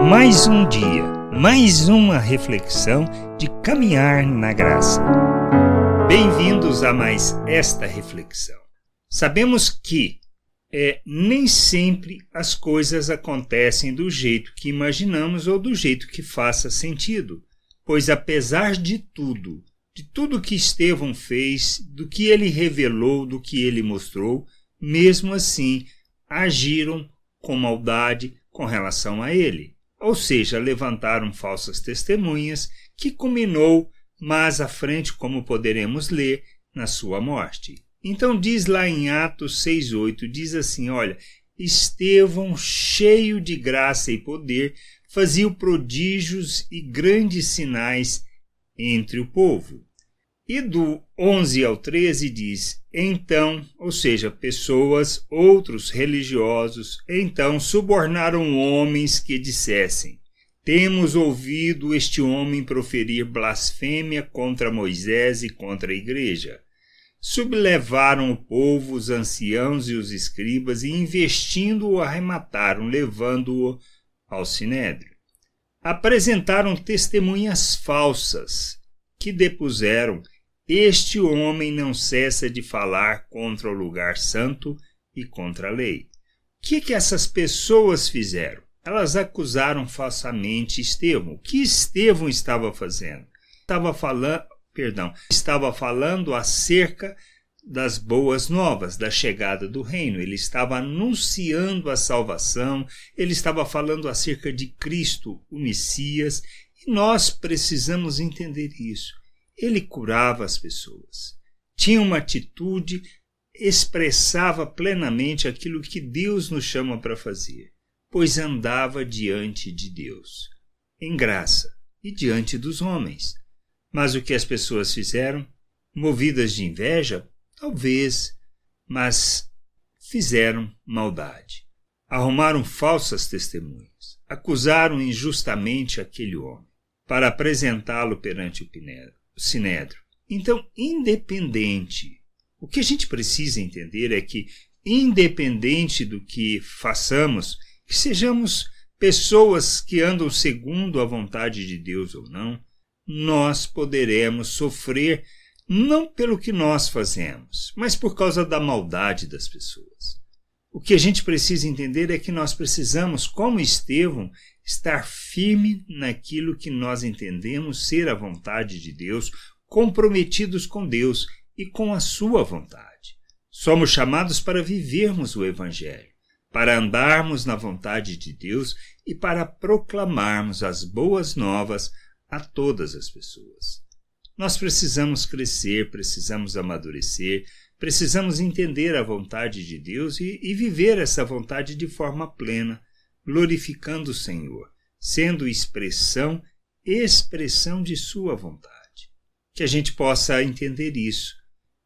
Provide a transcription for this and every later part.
Mais um dia, mais uma reflexão de caminhar na graça. Bem-vindos a mais esta reflexão. Sabemos que nem sempre as coisas acontecem do jeito que imaginamos ou do jeito que faça sentido, pois apesar de tudo que Estevão fez, do que ele revelou, do que ele mostrou, mesmo assim agiram com maldade com relação a ele. Ou seja, levantaram falsas testemunhas, que culminou mais à frente, como poderemos ler, na sua morte. Então diz lá em Atos 6,8, diz assim, olha, Estevão, cheio de graça e poder, fazia prodígios e grandes sinais entre o povo. E do 11 ao 13 diz, então, ou seja, pessoas, outros religiosos, então subornaram homens que dissessem, temos ouvido este homem proferir blasfêmia contra Moisés e contra a igreja. Sublevaram o povo, os anciãos e os escribas, e investindo-o arremataram, levando-o ao sinédrio. Apresentaram testemunhas falsas, que depuseram, este homem não cessa de falar contra o lugar santo e contra a lei. O que essas pessoas fizeram? Elas acusaram falsamente Estevão. O que Estevão estava fazendo? Estava falando acerca das boas novas, da chegada do reino. Ele estava anunciando a salvação, ele estava falando acerca de Cristo, o Messias, e nós precisamos entender isso. Ele curava as pessoas, tinha uma atitude, expressava plenamente aquilo que Deus nos chama para fazer, pois andava diante de Deus, em graça e diante dos homens. Mas o que as pessoas fizeram? Movidas de inveja? Talvez, mas fizeram maldade. Arrumaram falsas testemunhas, acusaram injustamente aquele homem, para apresentá-lo perante o sinédrio. Então, o que a gente precisa entender é que, independente do que façamos, que sejamos pessoas que andam segundo a vontade de Deus ou não, nós poderemos sofrer não pelo que nós fazemos, mas por causa da maldade das pessoas. O que a gente precisa entender é que nós precisamos, como Estevão, estar firme naquilo que nós entendemos ser a vontade de Deus, comprometidos com Deus e com a sua vontade. Somos chamados para vivermos o Evangelho, para andarmos na vontade de Deus e para proclamarmos as boas novas a todas as pessoas. Nós precisamos crescer, precisamos amadurecer, precisamos entender a vontade de Deus e viver essa vontade de forma plena, glorificando o Senhor, sendo expressão de sua vontade. Que a gente possa entender isso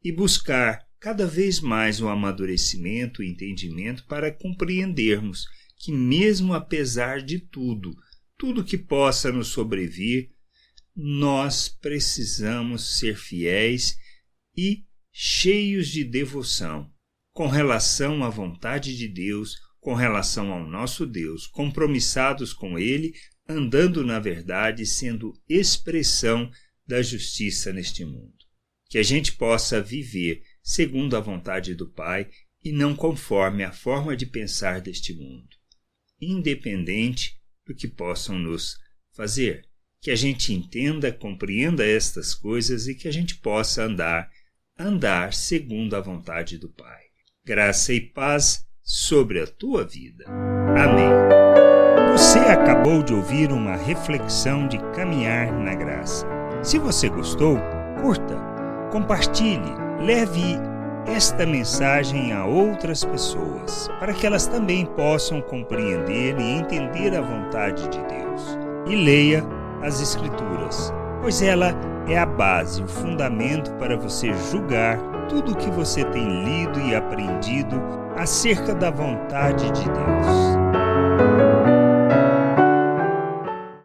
e buscar cada vez mais o amadurecimento e entendimento para compreendermos que mesmo apesar de tudo que possa nos sobrevir, nós precisamos ser fiéis e cheios de devoção com relação à vontade de Deus, com relação ao nosso Deus, compromissados com Ele, andando na verdade, sendo expressão da justiça neste mundo. Que a gente possa viver segundo a vontade do Pai e não conforme a forma de pensar deste mundo, independente do que possam nos fazer. Que a gente entenda, compreenda estas coisas e que a gente possa andar segundo a vontade do Pai. Graça e paz sobre a tua vida. Amém. Você acabou de ouvir uma reflexão de caminhar na graça. Se você gostou, curta, compartilhe, leve esta mensagem a outras pessoas, para que elas também possam compreender e entender a vontade de Deus. E leia as Escrituras, pois ela é a base, o fundamento para você julgar tudo o que você tem lido e aprendido acerca da vontade de Deus.